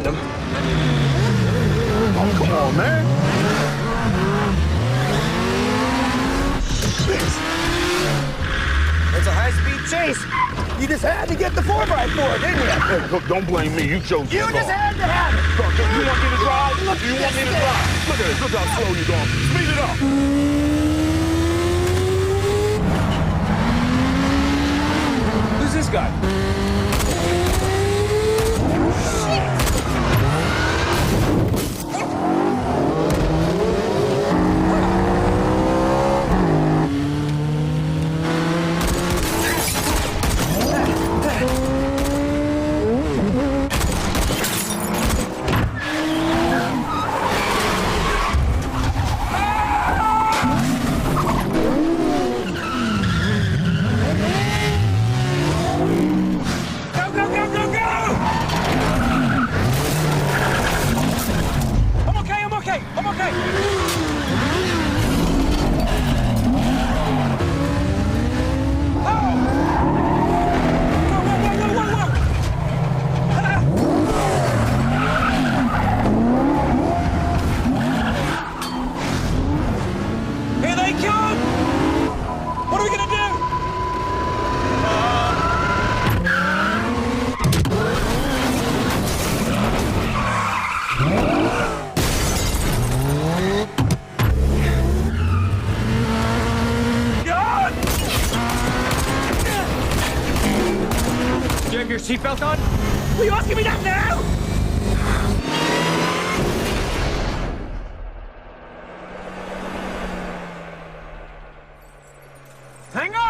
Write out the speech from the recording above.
found him. Oh, come on, man. It's a high-speed chase. You just had to get the 4x4, didn't you? Hey, look, don't blame me. You chose You this just car. had to have it. Look, you want me to drive? You want me to drive? Look at this. Look how slow you're going. Speed it up. Who's this guy? I'm okay. Here they come! What are we gonna do? Do you have your seatbelt on? Will you asking me that now? Hang on!